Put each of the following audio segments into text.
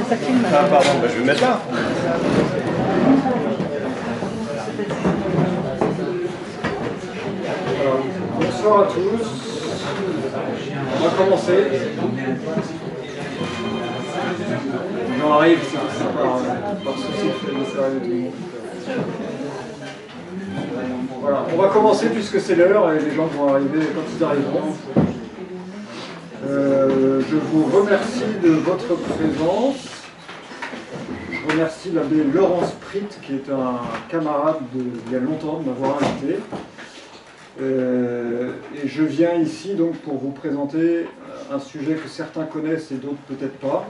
ça filme. Ah pardon, bah, je vais me mettre là. Alors, bonsoir à tous. On va commencer. On arrive, c'est par souci de faire le sérieux du monde. Voilà, on va commencer puisque c'est l'heure et les gens vont arriver quand ils arriveront. Je vous remercie de votre présence. Je remercie l'abbé Laurence Pritt, qui est un camarade il y a longtemps de m'avoir invité. Et je viens ici donc pour vous présenter un sujet que certains connaissent et d'autres peut-être pas,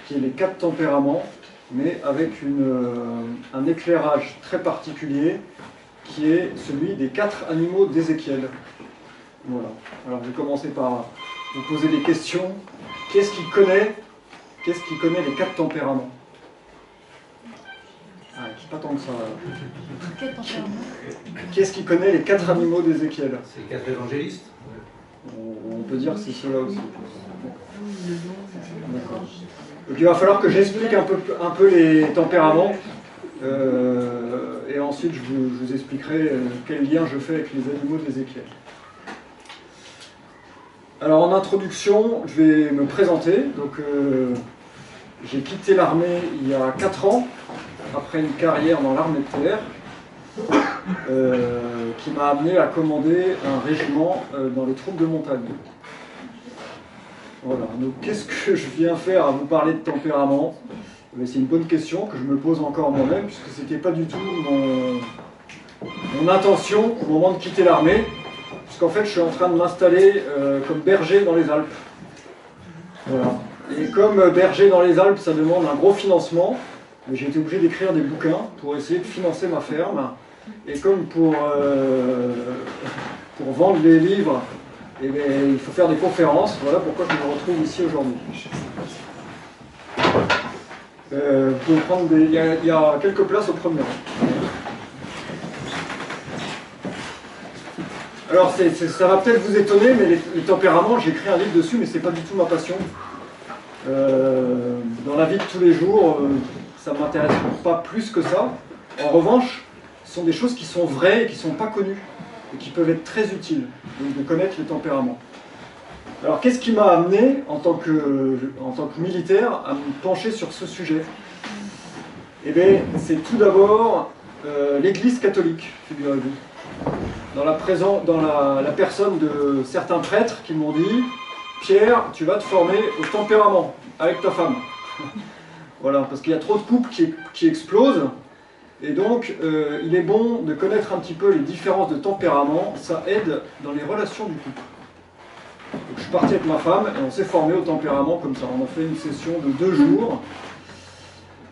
qui est les 4 tempéraments, mais avec un éclairage très particulier, qui est celui des 4 animaux d'Ézéchiel. Voilà. Alors je vais commencer par vous poser des questions. Qu'est-ce qui connaît les 4 tempéraments? Ah, pas tant que ça. Quel tempérament? Qu'est-ce qui connaît les 4 animaux d'Ézéchiel? C'est les 4 évangélistes. On peut dire que c'est ceux-là aussi. D'accord. Donc il va falloir que j'explique un peu les tempéraments. Et ensuite je vous expliquerai quel lien je fais avec les animaux d'Ézéchiel. Alors en introduction, je vais me présenter. Donc j'ai quitté l'armée il y a 4 ans, après une carrière dans l'armée de terre, qui m'a amené à commander un régiment dans les troupes de montagne. Voilà, donc qu'est-ce que je viens faire à vous parler de tempérament? C'est une bonne question que je me pose encore moi-même, puisque ce n'était pas du tout mon intention au moment de quitter l'armée, puisqu'en fait je suis en train de m'installer comme berger dans les Alpes. Voilà. Et comme berger dans les Alpes, ça demande un gros financement, j'ai été obligé d'écrire des bouquins pour essayer de financer ma ferme. Et comme pour vendre les livres, eh bien, il faut faire des conférences, voilà pourquoi je me retrouve ici aujourd'hui. Vous pouvez prendre il y a quelques places au premier rang. Alors ça va peut-être vous étonner, mais les tempéraments, j'ai écrit un livre dessus, mais c'est pas du tout ma passion. Dans la vie de tous les jours, ça ne m'intéresse pas plus que ça. En revanche, ce sont des choses qui sont vraies et qui ne sont pas connues, et qui peuvent être très utiles, donc de connaître les tempéraments. Alors qu'est-ce qui m'a amené, en tant que militaire, à me pencher sur ce sujet? Eh bien, c'est tout d'abord l'Église catholique, figurez-vous. Dans la personne de certains prêtres qui m'ont dit « Pierre, tu vas te former au tempérament avec ta femme. » Voilà, parce qu'il y a trop de couples qui explosent. Et donc, il est bon de connaître un petit peu les différences de tempérament, ça aide dans les relations du couple. Donc, je suis parti avec ma femme et on s'est formé au tempérament comme ça. On a fait une session de 2 jours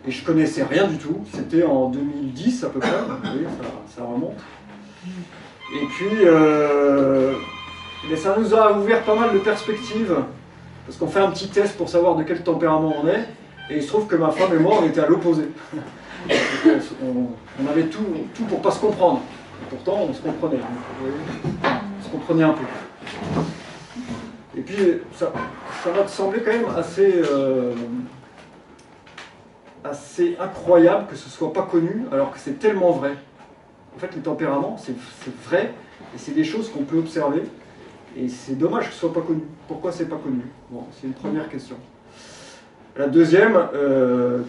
et je connaissais rien du tout. C'était en 2010 à peu près, vous voyez, ça remonte. Et puis, ça nous a ouvert pas mal de perspectives parce qu'on fait un petit test pour savoir de quel tempérament on est et il se trouve que ma femme et moi on était à l'opposé. On avait tout pour ne pas se comprendre. Et pourtant, on se comprenait. On se comprenait un peu. Et puis, ça va te sembler quand même assez incroyable que ce ne soit pas connu, alors que c'est tellement vrai. En fait, les tempéraments, c'est vrai, et c'est des choses qu'on peut observer. Et c'est dommage que ce ne soit pas connu. Pourquoi c'est pas connu? Bon, c'est une première question. La deuxième,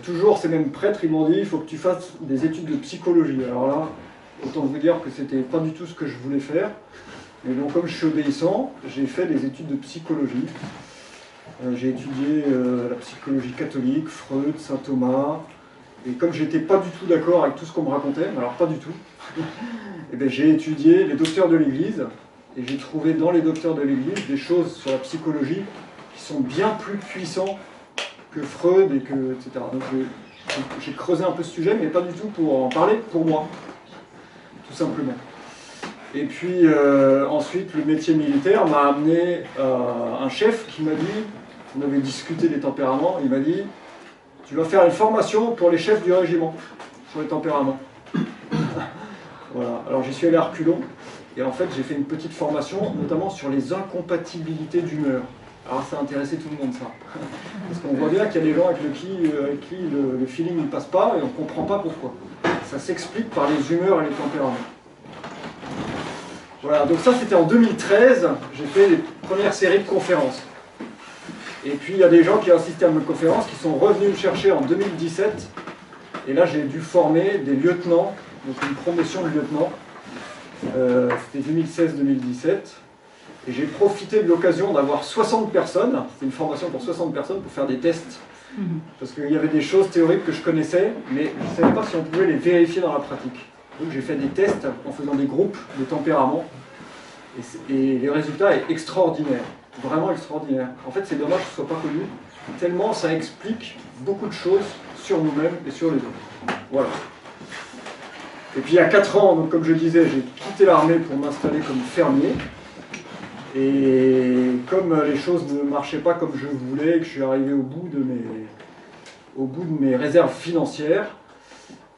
toujours ces mêmes prêtres, ils m'ont dit il faut que tu fasses des études de psychologie. Alors là, autant vous dire que c'était pas du tout ce que je voulais faire. Mais donc comme je suis obéissant, j'ai fait des études de psychologie. J'ai étudié la psychologie catholique, Freud, Saint Thomas. Et comme j'étais pas du tout d'accord avec tout ce qu'on me racontait, alors pas du tout, et bien j'ai étudié les docteurs de l'Église. Et j'ai trouvé dans les docteurs de l'Église des choses sur la psychologie qui sont bien plus puissants que Freud, etc. Donc j'ai creusé un peu ce sujet, mais pas du tout pour en parler pour moi, tout simplement. Et puis ensuite, le métier militaire m'a amené à un chef qui m'a dit, on avait discuté des tempéraments, il m'a dit, tu vas faire une formation pour les chefs du régiment, sur les tempéraments. Voilà, alors j'y suis allé à reculons, et en fait j'ai fait une petite formation, notamment sur les incompatibilités d'humeur. Alors ça a intéressé tout le monde, ça. Parce qu'on voit bien qu'il y a des gens avec qui le feeling ne passe pas et on ne comprend pas pourquoi. Ça s'explique par les humeurs et les tempéraments. Voilà, donc ça c'était en 2013, j'ai fait les premières séries de conférences. Et puis il y a des gens qui ont assisté à mes conférences qui sont revenus me chercher en 2017. Et là j'ai dû former des lieutenants, donc une promotion de lieutenant. C'était 2016-2017. Et j'ai profité de l'occasion d'avoir 60 personnes, c'était une formation pour 60 personnes pour faire des tests. Parce qu'il y avait des choses théoriques que je connaissais, mais je ne savais pas si on pouvait les vérifier dans la pratique. Donc j'ai fait des tests en faisant des groupes de tempéraments. Et le résultat est extraordinaire, vraiment extraordinaire. En fait, c'est dommage que ce ne soit pas connu, tellement ça explique beaucoup de choses sur nous-mêmes et sur les autres. Voilà. Et puis il y a 4 ans, donc, comme je disais, j'ai quitté l'armée pour m'installer comme fermier. Et comme les choses ne marchaient pas comme je voulais, que je suis arrivé au bout de mes réserves financières,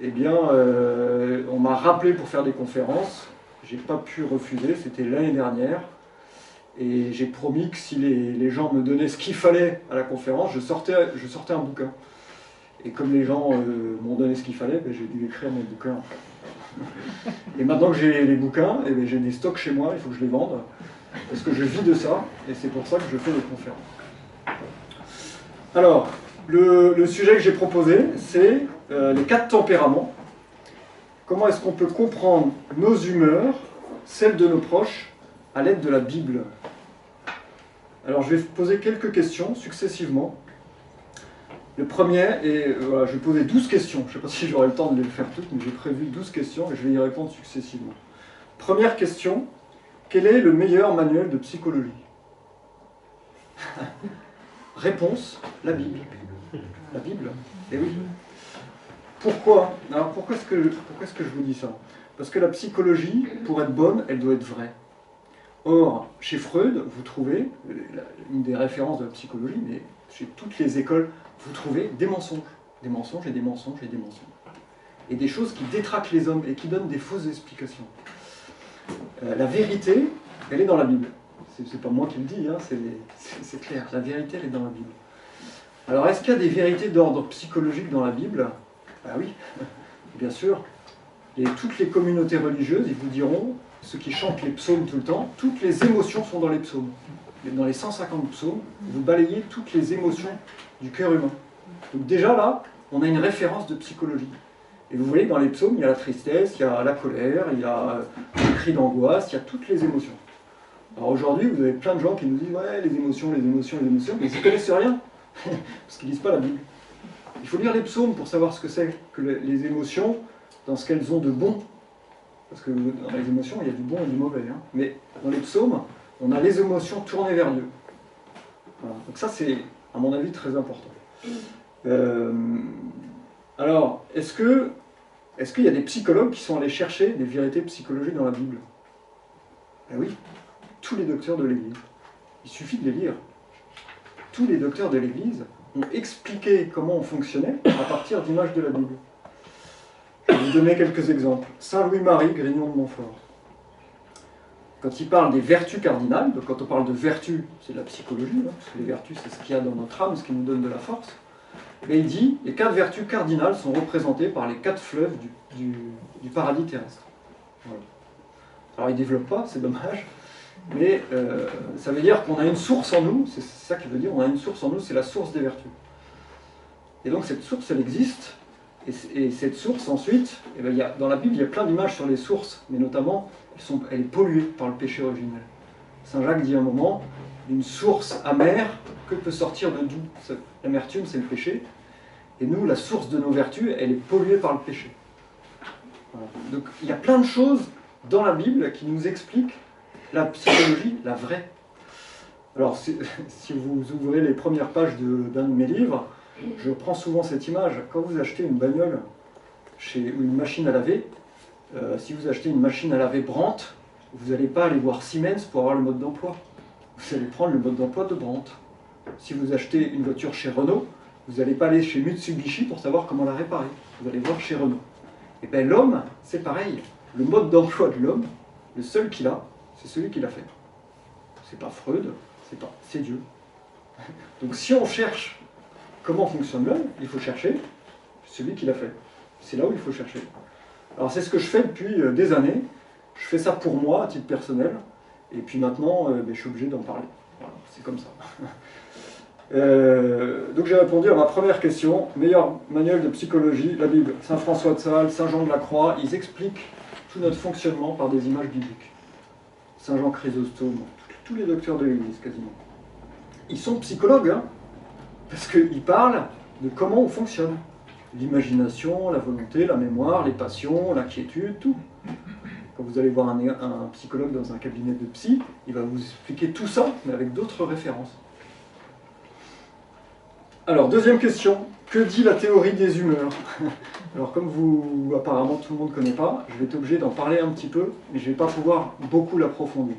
eh bien, on m'a rappelé pour faire des conférences. J'ai pas pu refuser, c'était l'année dernière. Et j'ai promis que si les gens me donnaient ce qu'il fallait à la conférence, je sortais un bouquin. Et comme les gens m'ont donné ce qu'il fallait, ben, j'ai dû écrire mon bouquin. Et maintenant que j'ai les bouquins, eh ben, j'ai des stocks chez moi, il faut que je les vende. Parce que je vis de ça, et c'est pour ça que je fais des conférences. Alors, le sujet que j'ai proposé, c'est les 4 tempéraments. Comment est-ce qu'on peut comprendre nos humeurs, celles de nos proches, à l'aide de la Bible? Alors, je vais poser quelques questions successivement. Le premier, et voilà, je vais poser 12 questions. Je ne sais pas si j'aurai le temps de les faire toutes, mais j'ai prévu 12 questions et je vais y répondre successivement. Première question. Quel est le meilleur manuel de psychologie? Réponse, la Bible. La Bible? Eh oui. Pourquoi? Alors pourquoi est-ce que je vous dis ça? Parce que la psychologie, pour être bonne, elle doit être vraie. Or, chez Freud, vous trouvez, une des références de la psychologie, mais chez toutes les écoles, vous trouvez des mensonges. Des mensonges et des mensonges et des mensonges. Et des choses qui détraquent les hommes et qui donnent des fausses explications. La vérité, elle est dans la Bible. C'est pas moi qui le dis, hein, c'est clair. La vérité, elle est dans la Bible. Alors, est-ce qu'il y a des vérités d'ordre psychologique dans la Bible? Ah oui, bien sûr. Et toutes les communautés religieuses, ils vous diront, ceux qui chantent les psaumes tout le temps, toutes les émotions sont dans les psaumes. Dans les 150 psaumes, vous balayez toutes les émotions du cœur humain. Donc déjà là, on a une référence de psychologie. Et vous voyez, dans les psaumes, il y a la tristesse, il y a la colère, il y a le cri d'angoisse, il y a toutes les émotions. Alors aujourd'hui, vous avez plein de gens qui nous disent « Ouais, les émotions, les émotions, les émotions », mais ils ne connaissent rien, parce qu'ils ne lisent pas la Bible. Il faut lire les psaumes pour savoir ce que c'est que les émotions, dans ce qu'elles ont de bon. Parce que dans les émotions, il y a du bon et du mauvais. Hein. Mais dans les psaumes, on a les émotions tournées vers Dieu. Voilà. Donc ça, c'est, à mon avis, très important. Alors, est-ce qu'il y a des psychologues qui sont allés chercher des vérités psychologiques dans la Bible? Ben oui, tous les docteurs de l'Église. Il suffit de les lire. Tous les docteurs de l'Église ont expliqué comment on fonctionnait à partir d'images de la Bible. Je vais vous donner quelques exemples. Saint Louis-Marie Grignon de Montfort. Quand il parle des vertus cardinales, donc quand on parle de vertus, c'est de la psychologie, hein, parce que les vertus, c'est ce qu'il y a dans notre âme, ce qui nous donne de la force. Et il dit, les 4 vertus cardinales sont représentées par les 4 fleuves du paradis terrestre. Voilà. Alors il ne développe pas, c'est dommage, mais ça veut dire qu'on a une source en nous, c'est ça qu'il veut dire, on a une source en nous, c'est la source des vertus. Et donc cette source, elle existe, et cette source ensuite, eh bien, dans la Bible, il y a plein d'images sur les sources, mais notamment, elle est polluée par le péché originel. Saint Jacques dit à un moment, une source amère, que peut sortir de d'où? L'amertume, c'est le péché, et nous, la source de nos vertus, elle est polluée par le péché. Voilà. Donc il y a plein de choses dans la Bible qui nous expliquent la psychologie, la vraie. Alors, si vous ouvrez les premières pages d'un de mes livres, je prends souvent cette image. Quand vous achetez une bagnole ou une machine à laver, si vous achetez une machine à laver Brandt, vous n'allez pas aller voir Siemens pour avoir le mode d'emploi. Vous allez prendre le mode d'emploi de Brandt. Si vous achetez une voiture chez Renault, vous n'allez pas aller chez Mitsubishi pour savoir comment la réparer. Vous allez voir chez Renault. Et bien l'homme, c'est pareil. Le mode d'emploi de l'homme, le seul qu'il a, c'est celui qu'il a fait. C'est pas Freud, c'est Dieu. Donc si on cherche comment fonctionne l'œil, il faut chercher celui qui l'a fait. C'est là où il faut chercher. Alors c'est ce que je fais depuis des années. Je fais ça pour moi, à titre personnel. Et puis maintenant, je suis obligé d'en parler. Voilà, c'est comme ça. Donc j'ai répondu à ma première question. Meilleur manuel de psychologie, la Bible. Saint François de Sales, Saint Jean de la Croix, ils expliquent tout notre fonctionnement par des images bibliques. Saint Jean Chrysostome, tous les docteurs de l'Église quasiment. Ils sont psychologues, hein, parce qu'ils parlent de comment on fonctionne. L'imagination, la volonté, la mémoire, les passions, l'inquiétude, tout. Quand vous allez voir un psychologue dans un cabinet de psy, il va vous expliquer tout ça, mais avec d'autres références. Alors, deuxième question. Que dit la théorie des humeurs? Alors, comme vous, apparemment, tout le monde ne connaît pas, je vais être obligé d'en parler un petit peu, mais je ne vais pas pouvoir beaucoup l'approfondir.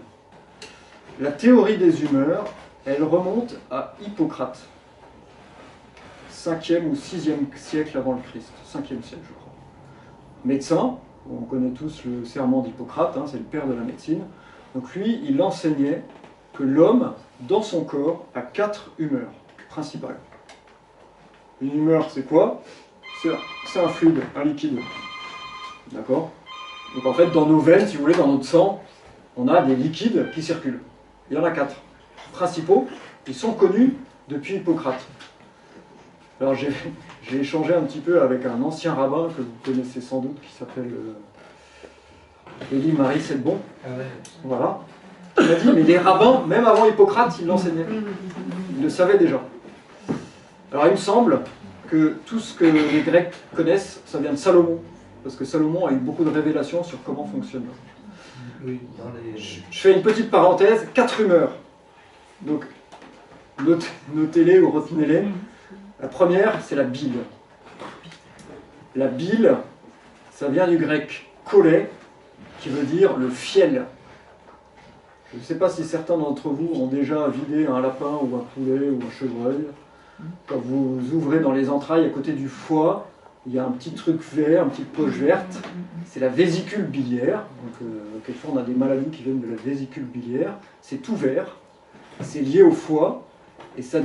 La théorie des humeurs, elle remonte à Hippocrate. 5e ou 6e siècle avant le Christ. 5e siècle, je crois. Médecin, on connaît tous le serment d'Hippocrate, hein, c'est le père de la médecine. Donc lui, il enseignait que l'homme, dans son corps, a 4 humeurs principales. Une humeur, c'est quoi? C'est un fluide, un liquide. D'accord? Donc en fait, dans nos veines, si vous voulez, dans notre sang, on a des liquides qui circulent. Il y en a 4 principaux. Ils sont connus depuis Hippocrate. Alors j'ai échangé un petit peu avec un ancien rabbin que vous connaissez sans doute, qui s'appelle Élie-Marie Sedbon. Ah ouais. Voilà. Il m'a dit, mais les rabbins, même avant Hippocrate, ils l'enseignaient. Ils le savaient déjà. Alors il me semble que tout ce que les Grecs connaissent, ça vient de Salomon. Parce que Salomon a eu beaucoup de révélations sur comment fonctionne. Oui, dans les... Je fais une petite parenthèse, 4 humeurs. Donc, notez-les ou retenez-les. La première, c'est la bile. La bile, ça vient du grec kólé, qui veut dire le fiel. Je ne sais pas si certains d'entre vous ont déjà vidé un lapin ou un poulet ou un chevreuil. Quand vous ouvrez dans les entrailles, à côté du foie, il y a un petit truc vert, une petite poche verte. C'est la vésicule biliaire. Donc, quelquefois, on a des maladies qui viennent de la vésicule biliaire. C'est tout vert. C'est lié au foie. Et ça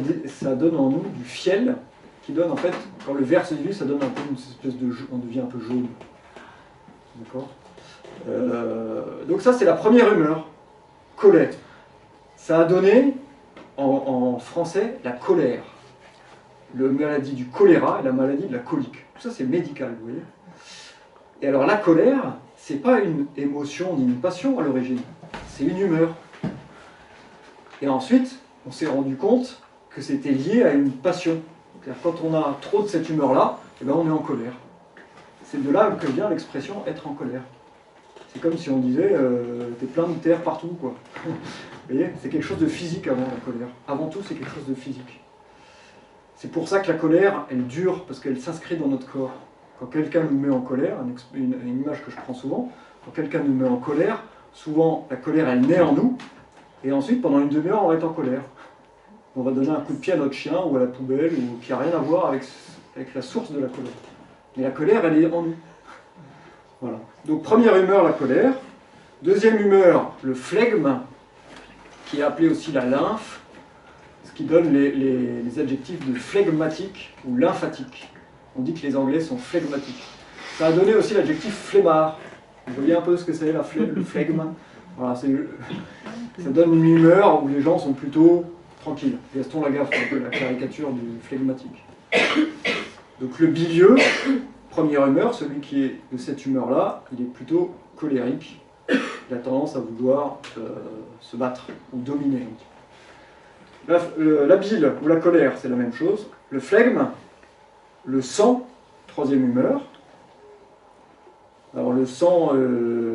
donne en nous du fiel qui donne, en fait, quand le vert se dilue, ça donne un peu une espèce de... On devient un peu jaune. D'accord? Donc ça, c'est la première humeur. Kólé. Ça a donné, en français, la colère. La maladie du choléra et la maladie de la colique. Tout ça, c'est médical, vous voyez. Et alors, la colère, c'est pas une émotion ni une passion à l'origine. C'est une humeur. Et ensuite, on s'est rendu compte que c'était lié à une passion. C'est-à-dire, quand on a trop de cette humeur-là, eh ben, on est en colère. C'est de là que vient l'expression « être en colère ». C'est comme si on disait t'es plein de terre partout, quoi. Vous voyez, c'est quelque chose de physique avant la colère. Avant tout, c'est quelque chose de physique. C'est pour ça que la colère, elle dure, parce qu'elle s'inscrit dans notre corps. Quand quelqu'un nous met en colère, une image que je prends souvent, quand quelqu'un nous met en colère, souvent la colère, elle naît en nous, et ensuite, pendant une demi-heure, on va être en colère. On va donner un coup de pied à notre chien, ou à la poubelle, ou qui n'a rien à voir avec la source de la colère. Mais la colère, elle est en nous. Voilà. Donc première humeur, la colère. Deuxième humeur, le flegme, qui est appelé aussi la lymphe, ce qui donne les adjectifs de flegmatique ou lymphatique. On dit que les Anglais sont flegmatiques. Ça a donné aussi l'adjectif flemmard. Vous voyez un peu ce que c'est le flegme. Voilà, ça donne une humeur où les gens sont plutôt tranquilles. Gaston Lagaffe, un peu la caricature du flegmatique. Donc le bilieux, première humeur, celui qui est de cette humeur-là, il est plutôt colérique. Il a tendance à vouloir se battre ou dominer. La bile ou la colère, c'est la même chose. Le flegme, le sang, troisième humeur. Alors le sang,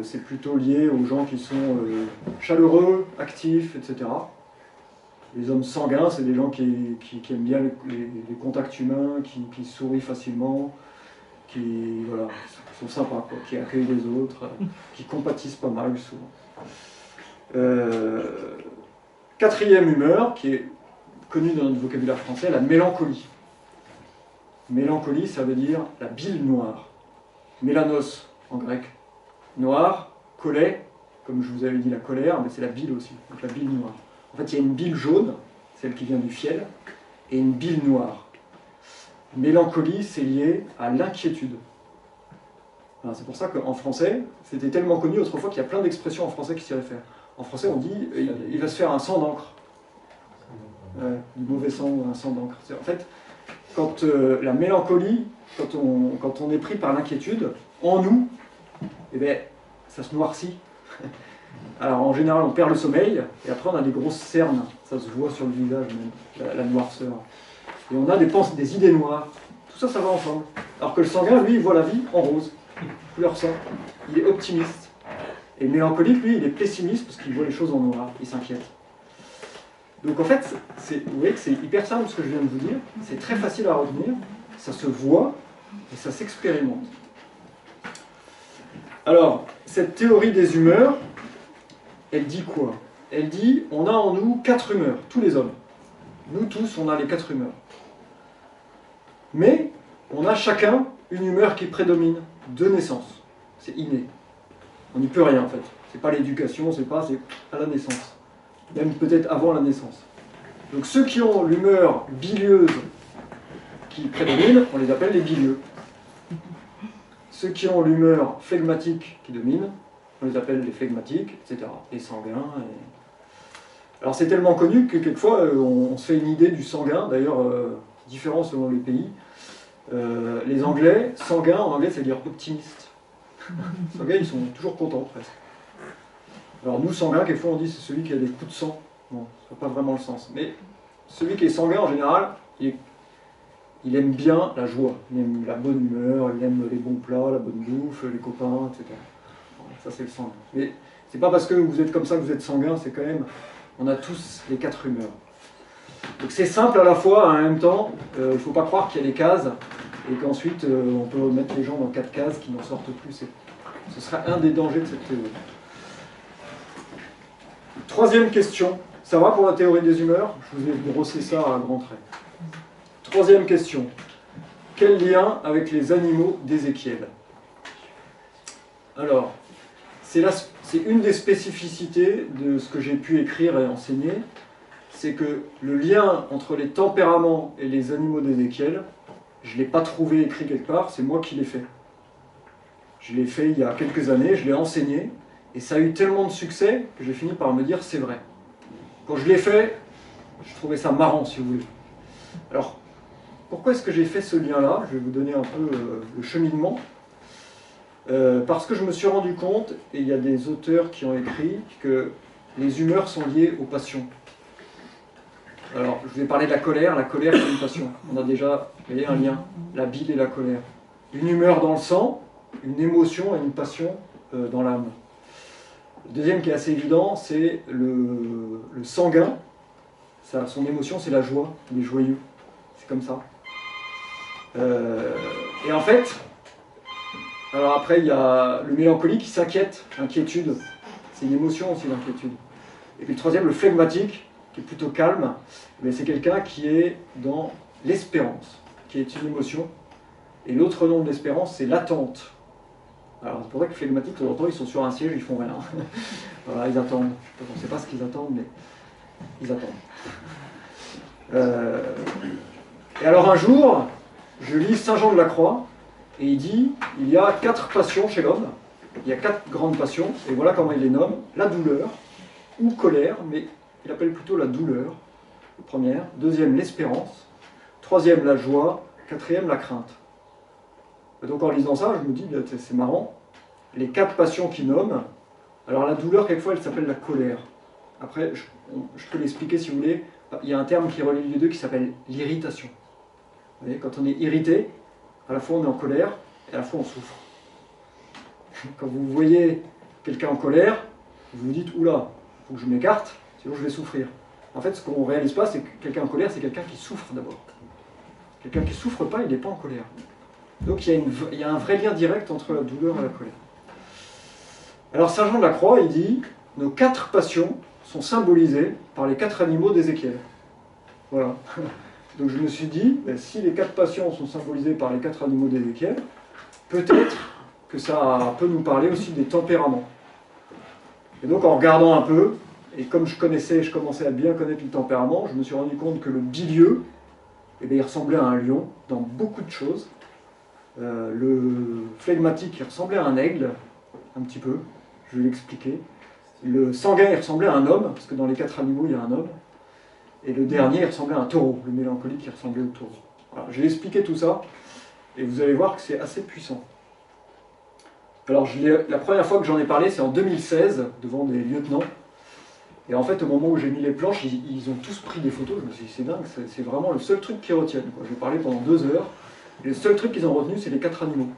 c'est plutôt lié aux gens qui sont chaleureux, actifs, etc. Les hommes sanguins, c'est des gens qui aiment bien les contacts humains, qui sourient facilement, qui voilà, sont sympas, quoi, qui accueillent les autres, qui compatissent pas mal souvent. Quatrième humeur, qui est connue dans notre vocabulaire français, la mélancolie. Mélancolie, ça veut dire la bile noire. Mélanos en grec. Noir, kólé, comme je vous avais dit la colère, mais c'est la bile aussi, donc la bile noire. En fait, il y a une bile jaune, celle qui vient du fiel, et une bile noire. Mélancolie, c'est lié à l'inquiétude. C'est pour ça qu'en français, c'était tellement connu autrefois qu'il y a plein d'expressions en français qui s'y réfèrent. En français, on dit il va se faire un sang d'encre. Du mauvais sang ou un sang d'encre. En fait, quand la mélancolie, quand on est pris par l'inquiétude, en nous, eh bien, ça se noircit. Alors en général, on perd le sommeil, et après on a des grosses cernes, ça se voit sur le visage même, la noirceur. Et on a des idées noires. Tout ça, ça va ensemble. Alors que le sanguin, lui, il voit la vie en rose, couleur sang. Il est optimiste. Et le mélancolique, lui, il est pessimiste parce qu'il voit les choses en noir, il s'inquiète. Donc en fait, vous voyez que c'est hyper simple ce que je viens de vous dire, c'est très facile à retenir, ça se voit et ça s'expérimente. Alors, cette théorie des humeurs, elle dit quoi? Elle dit, on a en nous 4 humeurs, tous les hommes. Nous tous, on a les 4 humeurs. Mais, on a chacun une humeur qui prédomine de naissance. C'est inné. On n'y peut rien en fait. C'est pas l'éducation, c'est à la naissance. Même peut-être avant la naissance. Donc ceux qui ont l'humeur bilieuse qui prédomine, on les appelle les bilieux. Ceux qui ont l'humeur flegmatique qui domine, on les appelle les flegmatiques, etc. Les sanguins. Alors c'est tellement connu que quelquefois on se fait une idée du sanguin, d'ailleurs différent selon les pays. Les Anglais, sanguin en anglais ça veut dire optimiste. Les sanguins ils sont toujours contents presque. Alors nous sanguins, quelquefois on dit c'est celui qui a des coups de sang. Bon, ça n'a pas vraiment le sens. Mais celui qui est sanguin en général, il aime bien la joie, il aime la bonne humeur, il aime les bons plats, la bonne bouffe, les copains, etc. Bon, ça c'est le sanguin. Mais c'est pas parce que vous êtes comme ça que vous êtes sanguin, c'est quand même, on a tous les 4 humeurs. Donc c'est simple à la fois, en même temps, il ne faut pas croire qu'il y a des cases, et qu'ensuite on peut mettre les gens dans 4 cases qui n'en sortent plus. Ce sera un des dangers de cette théorie. Troisième question, ça va pour la théorie des humeurs? Je vous ai brossé ça à grands traits. Troisième question, quel lien avec les animaux d'Ézéchiel? Alors, c'est une des spécificités de ce que j'ai pu écrire et enseigner, c'est que le lien entre les tempéraments et les animaux d'Ézéchiel, je ne l'ai pas trouvé écrit quelque part, c'est moi qui l'ai fait. Je l'ai fait il y a quelques années, je l'ai enseigné, et ça a eu tellement de succès que j'ai fini par me dire c'est vrai. Quand je l'ai fait, je trouvais ça marrant si vous voulez. Alors, pourquoi est-ce que j'ai fait ce lien-là? Je vais vous donner un peu le cheminement. Parce que je me suis rendu compte, et il y a des auteurs qui ont écrit, que les humeurs sont liées aux passions. Alors, je vous ai parlé de la colère c'est une passion. On a déjà, vous voyez, un lien, la bile et la colère. Une humeur dans le sang, une émotion et une passion dans l'âme. Le deuxième qui est assez évident, c'est le sanguin. Son émotion, c'est la joie, il est joyeux. C'est comme ça. Et en fait, alors après, il y a le mélancolique qui s'inquiète, inquiétude. C'est une émotion aussi, l'inquiétude. Et puis le troisième, le flegmatique, qui est plutôt calme, mais c'est quelqu'un qui est dans l'espérance, qui est une émotion. Et l'autre nom de l'espérance, c'est l'attente. Alors c'est pour ça que les flegmatiques, de temps en temps, ils sont sur un siège, ils font rien. Voilà, ils attendent. On ne sait pas ce qu'ils attendent, mais ils attendent. Et alors un jour, je lis Saint Jean de la Croix, et il dit, il y a 4 passions chez l'homme, il y a 4 grandes passions, et voilà comment il les nomme, la douleur, ou colère, mais il appelle plutôt la douleur, première, deuxième l'espérance, troisième la joie, quatrième la crainte. Et donc en lisant ça, je me dis, c'est marrant, les 4 passions qu'il nomme, alors la douleur, quelquefois, elle s'appelle la colère. Après, je peux l'expliquer si vous voulez, il y a un terme qui relie les deux qui s'appelle l'irritation. Vous voyez, quand on est irrité, à la fois on est en colère, et à la fois on souffre. Quand vous voyez quelqu'un en colère, vous vous dites, oula, il faut que je m'écarte, sinon je vais souffrir. En fait, ce qu'on ne réalise pas, c'est que quelqu'un en colère, c'est quelqu'un qui souffre d'abord. Quelqu'un qui ne souffre pas, il n'est pas en colère. Donc il y a un vrai lien direct entre la douleur et la colère. Alors Saint Jean de la Croix, il dit, nos 4 passions sont symbolisées par les 4 animaux d'Ézéchiel. Voilà. Donc je me suis dit, si les 4 passions sont symbolisées par les 4 animaux d'Ézéchiel, peut-être que ça peut nous parler aussi des tempéraments. Et donc en regardant un peu, Et comme je commençais à bien connaître le tempérament, je me suis rendu compte que le bilieux, eh bien, il ressemblait à un lion dans beaucoup de choses. Le flegmatique, il ressemblait à un aigle, un petit peu, je vais l'expliquer. Le sanguin, il ressemblait à un homme, parce que dans les 4 animaux, il y a un homme. Et le dernier, il ressemblait à un taureau, le mélancolique, il ressemblait au taureau. Voilà, je vais expliquer tout ça, et vous allez voir que c'est assez puissant. Alors, la première fois que j'en ai parlé, c'est en 2016, devant des lieutenants. Et en fait, au moment où j'ai mis les planches, ils ont tous pris des photos. Je me suis dit, c'est dingue, c'est vraiment le seul truc qu'ils retiennent. J'ai parlé pendant 2 heures, et le seul truc qu'ils ont retenu, c'est les 4 animaux.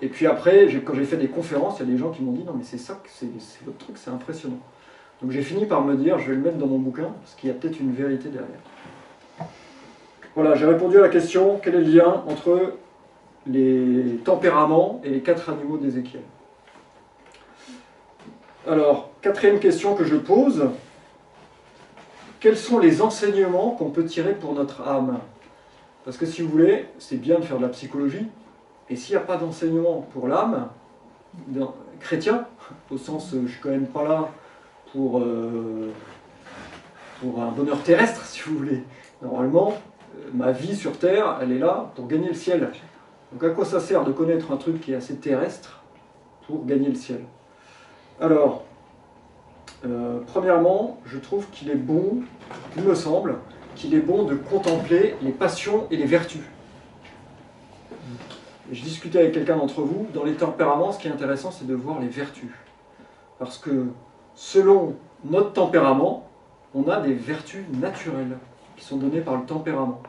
Et puis après, quand j'ai fait des conférences, il y a des gens qui m'ont dit, non mais c'est ça, c'est votre truc, c'est impressionnant. Donc j'ai fini par me dire, je vais le mettre dans mon bouquin, parce qu'il y a peut-être une vérité derrière. Voilà, j'ai répondu à la question, quel est le lien entre les tempéraments et les 4 animaux d'Ézéchiel? Alors, 4e question que je pose, quels sont les enseignements qu'on peut tirer pour notre âme? Parce que si vous voulez, c'est bien de faire de la psychologie, et s'il n'y a pas d'enseignement pour l'âme, chrétien, au sens je ne suis quand même pas là pour un bonheur terrestre, si vous voulez. Normalement, ma vie sur Terre, elle est là pour gagner le ciel. Donc à quoi ça sert de connaître un truc qui est assez terrestre pour gagner le ciel? Alors, premièrement, je trouve qu'il est bon, il me semble, qu'il est bon de contempler les passions et les vertus. Je discutais avec quelqu'un d'entre vous, dans les tempéraments, ce qui est intéressant, c'est de voir les vertus. Parce que selon notre tempérament, on a des vertus naturelles qui sont données par le tempérament.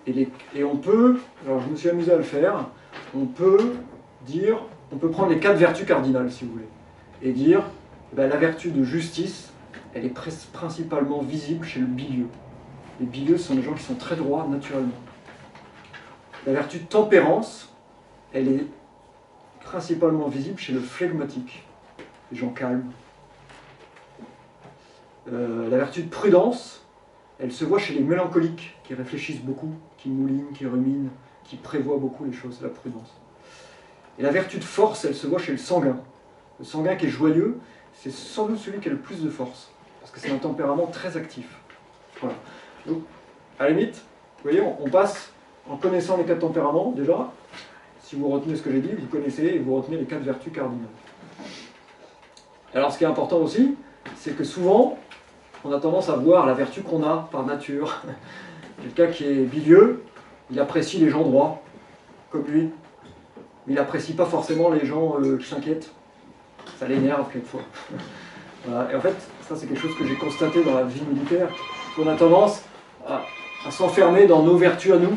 Et on peut, alors je me suis amusé à le faire, on peut prendre les 4 vertus cardinales, si vous voulez, et dire, ben, la vertu de justice, elle est principalement visible chez le bilieux. Les bilieux sont des gens qui sont très droits naturellement. La vertu de tempérance, elle est principalement visible chez le flegmatique, les gens calmes. La vertu de prudence, elle se voit chez les mélancoliques, qui réfléchissent beaucoup, qui moulinent, qui ruminent, qui prévoient beaucoup les choses, la prudence. Et la vertu de force, elle se voit chez le sanguin. Le sanguin qui est joyeux, c'est sans doute celui qui a le plus de force, parce que c'est un tempérament très actif. Voilà. Donc, à la limite, vous voyez, on passe en connaissant les 4 tempéraments, déjà, si vous retenez ce que j'ai dit, vous connaissez et vous retenez les 4 vertus cardinales. Alors, ce qui est important aussi, c'est que souvent, on a tendance à voir la vertu qu'on a par nature. Quelqu'un qui est bilieux, il apprécie les gens droits, comme lui. Mais il n'apprécie pas forcément les gens qui s'inquiètent. Ça l'énerve quelquefois. Voilà. Et en fait, ça c'est quelque chose que j'ai constaté dans la vie militaire, qu'on a tendance à s'enfermer dans nos vertus à nous.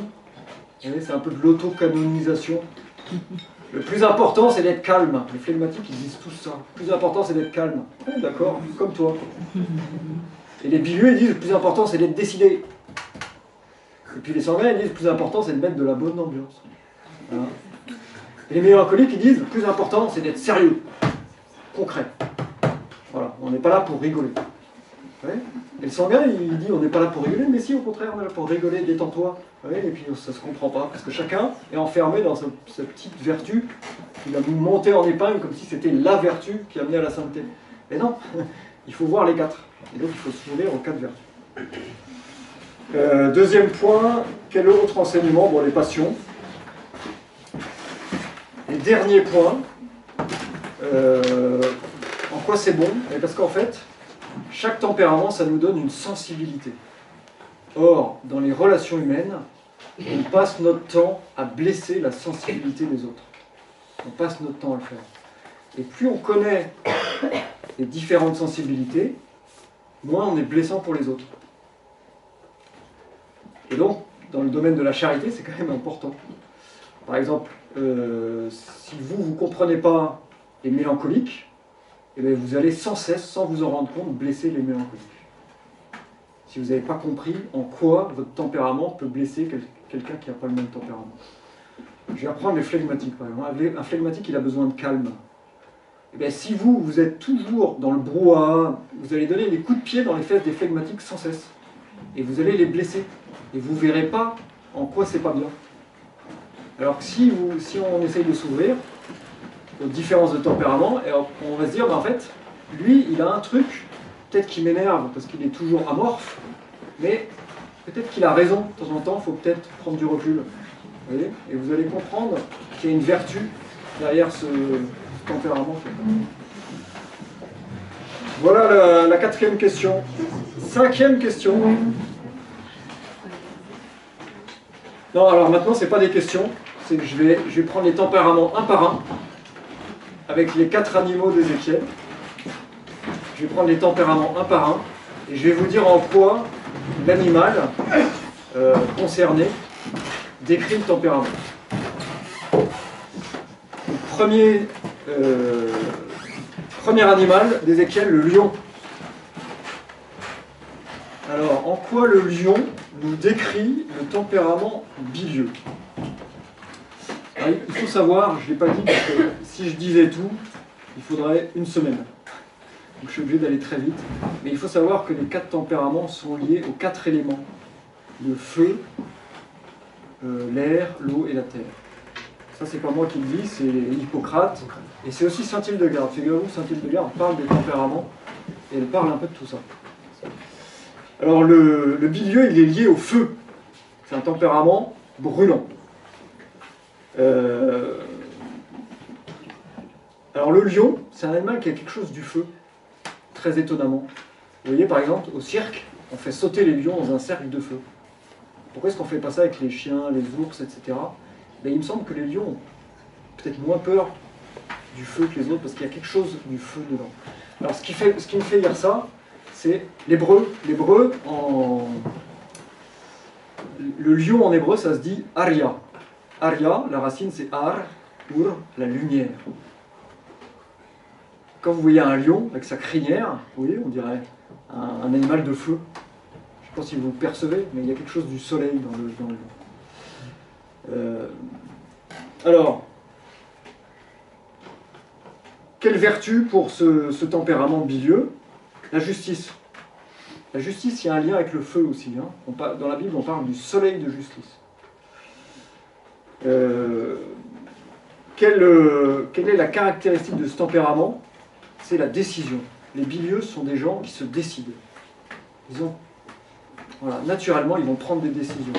C'est un peu de l'auto-canonisation. Le plus important, c'est d'être calme. Les flegmatiques, ils disent tous ça. Le plus important, c'est d'être calme. Ouais, d'accord, comme toi. Et les bilieux, ils disent, le plus important, c'est d'être décidé. Et puis les sanguins, ils disent, le plus important, c'est de mettre de la bonne ambiance. Voilà. Et les mélancoliques, ils disent, le plus important, c'est d'être sérieux, concret. Voilà, on n'est pas là pour rigoler. Ouais. Et le sanguin, il dit, on n'est pas là pour rigoler, mais si, au contraire, on est là pour rigoler, détends-toi. Ouais, et puis ça se comprend pas, parce que chacun est enfermé dans sa petite vertu qui va nous monter en épingle comme si c'était la vertu qui amenait à la sainteté. Mais non, il faut voir les 4. Et donc il faut se nourrir aux 4 vertus. Deuxième point, quel autre enseignement? Bon, les passions. Et dernier point, en quoi c'est bon? Parce qu'en fait, chaque tempérament, ça nous donne une sensibilité. Or, dans les relations humaines, on passe notre temps à blesser la sensibilité des autres. On passe notre temps à le faire. Et plus on connaît les différentes sensibilités, moins on est blessant pour les autres. Et donc, dans le domaine de la charité, c'est quand même important. Par exemple, si vous ne comprenez pas les mélancoliques, eh bien vous allez sans cesse, sans vous en rendre compte, blesser les mélancoliques. Si vous n'avez pas compris en quoi votre tempérament peut blesser quelqu'un qui n'a pas le même tempérament. Je vais reprendre les flegmatiques, par exemple. Un flegmatique, il a besoin de calme. Eh bien, si vous êtes toujours dans le brouhaha, vous allez donner des coups de pied dans les fesses des flegmatiques sans cesse. Et vous allez les blesser. Et vous ne verrez pas en quoi c'est pas bien. Alors que si on essaye de s'ouvrir aux différences de tempérament, on va se dire, ben en fait, lui, il a un truc, peut-être qu'il m'énerve parce qu'il est toujours amorphe, mais peut-être qu'il a raison. De temps en temps, il faut peut-être prendre du recul. Vous voyez? Et vous allez comprendre qu'il y a une vertu derrière ce tempérament. Voilà la quatrième question. Cinquième question. Non, alors maintenant, ce n'est pas des questions. C'est que je vais prendre les tempéraments un par un, avec les 4 animaux d'Ézéchiel. Je vais prendre les tempéraments un par un, et je vais vous dire en quoi l'animal concerné décrit le tempérament. Donc, premier animal d'Ézéchiel, le lion. Alors, en quoi le lion nous décrit le tempérament bilieux? Alors, il faut savoir, je ne l'ai pas dit, parce que si je disais tout, il faudrait une semaine. Donc je suis obligé d'aller très vite. Mais il faut savoir que les 4 tempéraments sont liés aux 4 éléments. Le feu, l'air, l'eau et la terre. Ça, c'est pas moi qui le dis, c'est Hippocrate. Et c'est aussi Saint-Hildegarde. Figurez-vous, Saint-Hildegarde parle des tempéraments et elle parle un peu de tout ça. Alors le bilieux, il est lié au feu. C'est un tempérament brûlant. Alors le lion, c'est un animal qui a quelque chose du feu, très étonnamment. Vous voyez par exemple, au cirque, on fait sauter les lions dans un cercle de feu. Pourquoi est-ce qu'on ne fait pas ça avec les chiens, les ours, etc. Ben, il me semble que les lions ont peut-être moins peur du feu que les autres, parce qu'il y a quelque chose du feu dedans. Alors ce qui me fait dire ça, c'est l'hébreu. L'hébreu, le lion en hébreu, ça se dit Arya. Arya, la racine c'est Ar, pour la lumière. Quand vous voyez un lion avec sa crinière, vous voyez, on dirait un animal de feu. Je ne sais pas si vous le percevez, mais il y a quelque chose du soleil dans le lion. Alors, quelle vertu pour ce tempérament bilieux? La justice. La justice, il y a un lien avec le feu aussi. Hein. Dans la Bible, on parle du soleil de justice. Quelle est la caractéristique de ce tempérament? C'est la décision. Les bilieux sont des gens qui se décident. Voilà, naturellement, ils vont prendre des décisions.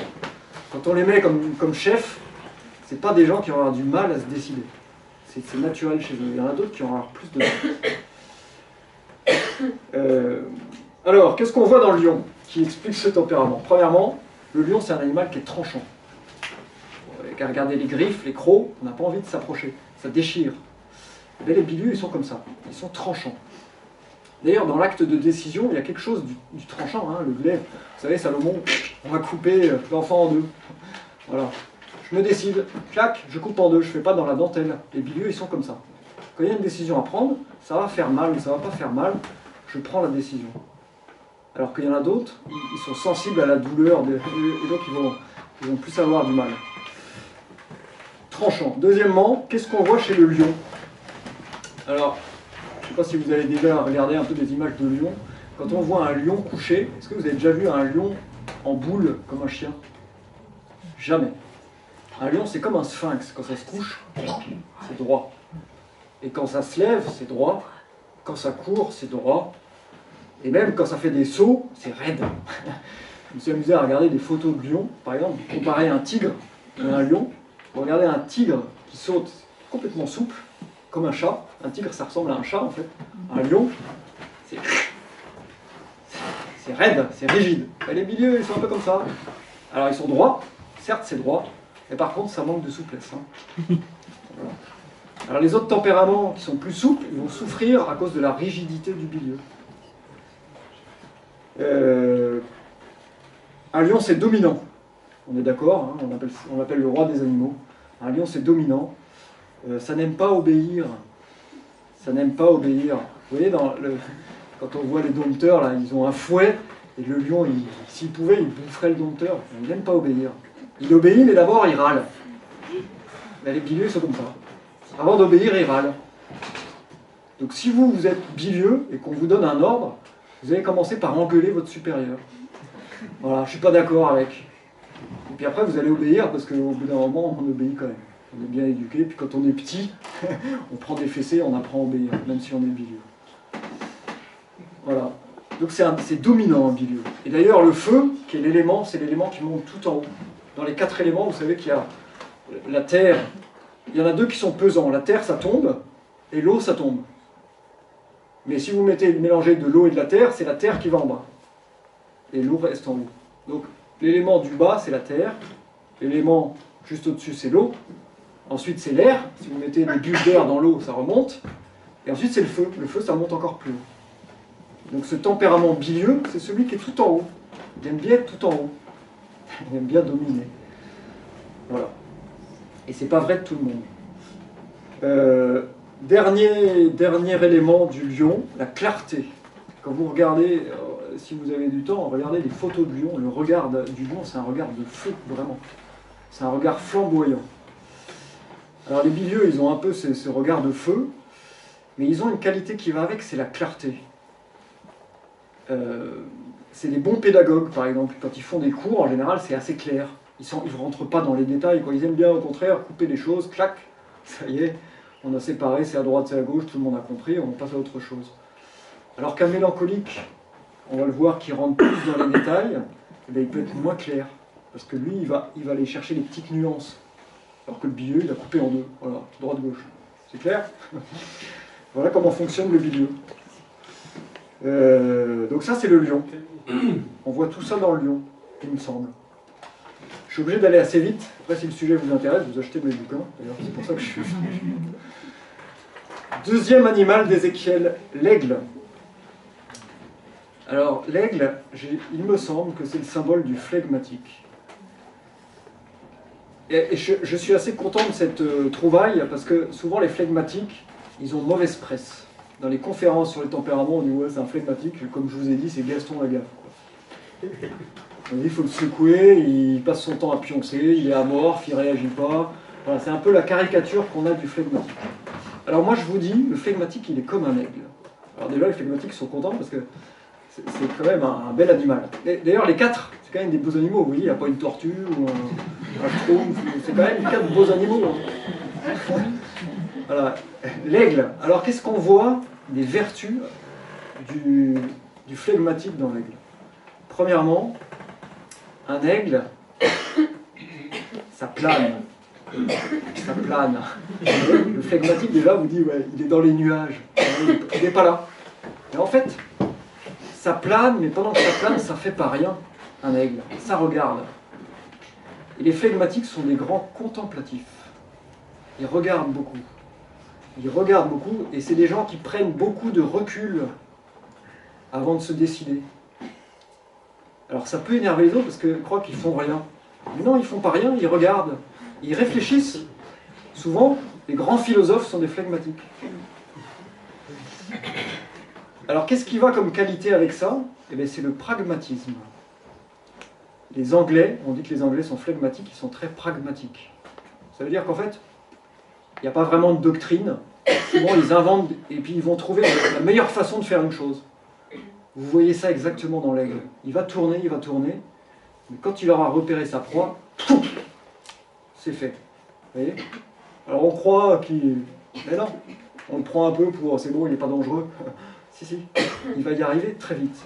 Quand on les met comme chefs, ce n'est pas des gens qui vont avoir du mal à se décider. C'est naturel chez eux. Il y en a d'autres qui vont avoir plus de mal. Alors, qu'est-ce qu'on voit dans le lion qui explique ce tempérament? Premièrement, le lion, c'est un animal qui est tranchant. Regardez les griffes, les crocs, on n'a pas envie de s'approcher. Ça déchire. Mais les bilieux, ils sont comme ça. Ils sont tranchants. D'ailleurs, dans l'acte de décision, il y a quelque chose du tranchant, hein, le glaive. Vous savez, Salomon, on va couper l'enfant en deux. Voilà. Je me décide, clac, je coupe en deux, je ne fais pas dans la dentelle. Les bilieux, ils sont comme ça. Quand il y a une décision à prendre, ça va faire mal ou ça ne va pas faire mal, je prends la décision. Alors qu'il y en a d'autres, ils sont sensibles à la douleur, et donc ils vont plus avoir du mal. Tranchant. Deuxièmement, qu'est-ce qu'on voit chez le lion? Alors, je ne sais pas si vous avez déjà regardé un peu des images de lion. Quand on voit un lion couché, est-ce que vous avez déjà vu un lion en boule comme un chien? Jamais. Un lion, c'est comme un sphinx. Quand ça se couche, c'est droit. Et quand ça se lève, c'est droit. Quand ça court, c'est droit. Et même quand ça fait des sauts, c'est raide. Je me suis amusé à regarder des photos de lions. Par exemple, comparer un tigre et un lion. Vous regardez un tigre qui saute complètement souple, comme un chat. Un tigre, ça ressemble à un chat, en fait. Un lion, c'est raide, c'est rigide. Et les milieux, ils sont un peu comme ça. Alors, ils sont droits. Certes, c'est droit. Mais par contre, ça manque de souplesse. Hein. Voilà. Alors, les autres tempéraments qui sont plus souples, ils vont souffrir à cause de la rigidité du bilieu. Un lion, c'est dominant. On est d'accord, hein, on l'appelle le roi des animaux. Un lion, c'est dominant. Ça n'aime pas obéir. Ça n'aime pas obéir. Vous voyez, quand on voit les dompteurs, là, ils ont un fouet, et le lion, s'il pouvait, il boufferait le dompteur. Il n'aime pas obéir. Il obéit, mais d'abord, il râle. Mais les bilieux, ils sont comme ça. Avant d'obéir, ils râlent. Donc si vous êtes bilieux, et qu'on vous donne un ordre, vous allez commencer par engueuler votre supérieur. Voilà, je ne suis pas d'accord avec. Et puis après, vous allez obéir, parce qu'au bout d'un moment, on obéit quand même. On est bien éduqué, puis quand on est petit, on prend des fessées, on apprend à obéir, même si on est bilieux. Voilà. Donc c'est dominant en bilieux. Et d'ailleurs, le feu, qui est l'élément, c'est l'élément qui monte tout en haut. Dans les 4 éléments, vous savez qu'il y a la terre. Il y en a 2 qui sont pesants. La terre, ça tombe, et l'eau, ça tombe. Mais si vous mélangez de l'eau et de la terre, c'est la terre qui va en bas. Et l'eau reste en haut. Donc l'élément du bas, c'est la terre. L'élément juste au-dessus, c'est l'eau. Ensuite, c'est l'air. Si vous mettez des bulles d'air dans l'eau, ça remonte. Et ensuite, c'est le feu. Le feu, ça monte encore plus haut. Donc ce tempérament bilieux, c'est celui qui est tout en haut. Il aime bien être tout en haut. Il aime bien dominer. Voilà. Et c'est pas vrai de tout le monde. Dernier élément du lion, la clarté. Quand vous regardez, si vous avez du temps, regardez les photos de lion. Le regard du lion, c'est un regard de feu, vraiment. C'est un regard flamboyant. Alors les bilieux, ils ont un peu ce regard de feu, mais ils ont une qualité qui va avec, c'est la clarté. C'est des bons pédagogues, par exemple. Quand ils font des cours, en général, c'est assez clair. Ils ne rentrent pas dans les détails, quoi. Ils aiment bien, au contraire, couper les choses, clac, ça y est, on a séparé, c'est à droite, c'est à gauche, tout le monde a compris, on passe à autre chose. Alors qu'un mélancolique, on va le voir qui rentre plus dans les détails, eh bien, il peut être moins clair, parce que lui, il va aller chercher les petites nuances. Alors que le bilieux, il a coupé en 2, voilà, droite-gauche. C'est clair? Voilà comment fonctionne le bilieux. Donc ça, c'est le lion. On voit tout ça dans le lion, il me semble. Je suis obligé d'aller assez vite. Après, si le sujet vous intéresse, vous achetez mes bouquins. D'ailleurs, c'est pour ça que je suis venu. Deuxième animal d'Ézéchiel, l'aigle. Alors, l'aigle, il me semble que c'est le symbole du flegmatique. Et je suis assez content de cette trouvaille, parce que souvent les flegmatiques, ils ont mauvaise presse. Dans les conférences sur les tempéraments, on dit ouais, c'est un flegmatique, comme je vous ai dit, c'est Gaston Lagaffe. On dit il faut le secouer, il passe son temps à pioncer, il est amorphe, il ne réagit pas. Voilà, c'est un peu la caricature qu'on a du flegmatique. Alors moi je vous dis, le flegmatique il est comme un aigle. Alors déjà les flegmatiques sont contents parce que c'est quand même un bel animal. D'ailleurs les 4, c'est quand même des beaux animaux. Vous voyez, il n'y a pas une tortue ou un schtroumpf, c'est quand même 4 beaux animaux. Voilà. L'aigle. Alors qu'est-ce qu'on voit des vertus du flegmatique dans l'aigle? Premièrement, un aigle, ça plane. Ça plane. Le flegmatique déjà vous dit, ouais, il est dans les nuages. Il n'est pas là. Et en fait, ça plane, mais pendant que ça plane, ça ne fait pas rien, un aigle. Ça regarde. Et les flegmatiques sont des grands contemplatifs. Ils regardent beaucoup. Ils regardent beaucoup, et c'est des gens qui prennent beaucoup de recul avant de se décider. Alors ça peut énerver les autres parce qu'ils croient qu'ils font rien. Mais non, ils font pas rien, ils regardent. Ils réfléchissent. Souvent, les grands philosophes sont des flegmatiques. Alors qu'est-ce qui va comme qualité avec ça? Eh bien, c'est le pragmatisme. Les Anglais, on dit que les Anglais sont flegmatiques, ils sont très pragmatiques. Ça veut dire qu'en fait, il n'y a pas vraiment de doctrine. Souvent, ils inventent et puis ils vont trouver la meilleure façon de faire une chose. Vous voyez ça exactement dans l'aigle. Il va tourner, mais quand il aura repéré sa proie, c'est fait. Vous voyez? Alors on croit qu'il... Mais non, on le prend un peu pour... C'est bon, il n'est pas dangereux. Si, il va y arriver très vite.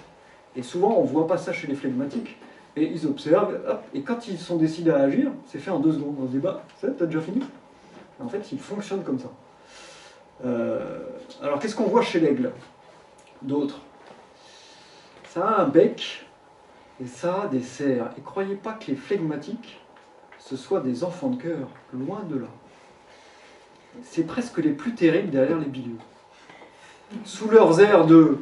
Et souvent, on ne voit pas ça chez les flegmatiques. Et ils observent, hop, et quand ils sont décidés à agir, c'est fait en 2 secondes. On se dit, bah, t'as déjà fini? En fait, il fonctionne comme ça. Alors, qu'est-ce qu'on voit chez l'aigle? D'autres. Ça a un bec, et ça a des serres. Et croyez pas que les flegmatiques, ce soient des enfants de cœur, loin de là. C'est presque les plus terribles derrière les bilieux. Sous leurs airs de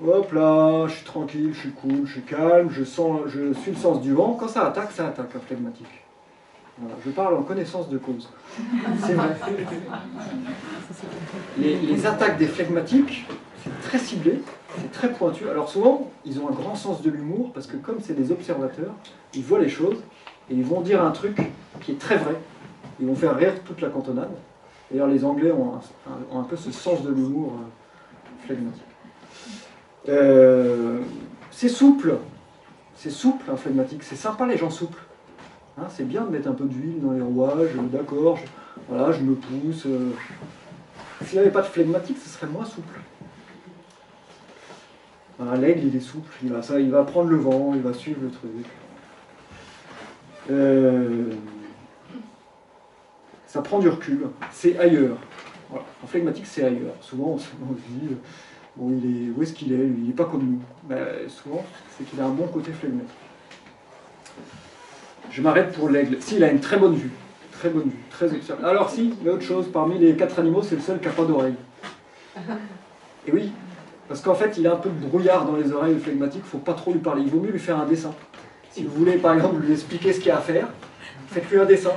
hop là, je suis tranquille, je suis cool, je suis calme, je suis le sens du vent, quand ça attaque, un flegmatique. Voilà, je parle en connaissance de cause. C'est vrai. Les attaques des flegmatiques, c'est très ciblé, c'est très pointu. Alors souvent, ils ont un grand sens de l'humour, parce que comme c'est des observateurs, ils voient les choses, et ils vont dire un truc qui est très vrai. Ils vont faire rire toute la cantonade. D'ailleurs, les Anglais ont un peu ce sens de l'humour flegmatique. C'est souple, un flegmatique. C'est sympa les gens souples. Hein, c'est bien de mettre un peu d'huile dans les rouages, d'accord, voilà, je me pousse. S'il n'y avait pas de flegmatique, ce serait moins souple. L'aigle, il est souple, il va prendre le vent, il va suivre le truc. Ça prend du recul, c'est ailleurs. Voilà. En flegmatique, c'est ailleurs. Souvent, on se dit, bon, où est-ce qu'il est? Il n'est pas comme nous. Mais souvent, c'est qu'il a un bon côté flegmatique. Je m'arrête pour l'aigle. Si, il a une très bonne vue, très excellente. Alors si, il y a autre chose, parmi les 4 animaux, c'est le seul qui n'a pas d'oreille. Et oui, parce qu'en fait, il a un peu de brouillard dans les oreilles, le flegmatique, il ne faut pas trop lui parler. Il vaut mieux lui faire un dessin. Si vous voulez, par exemple, lui expliquer ce qu'il y a à faire, faites-lui un dessin.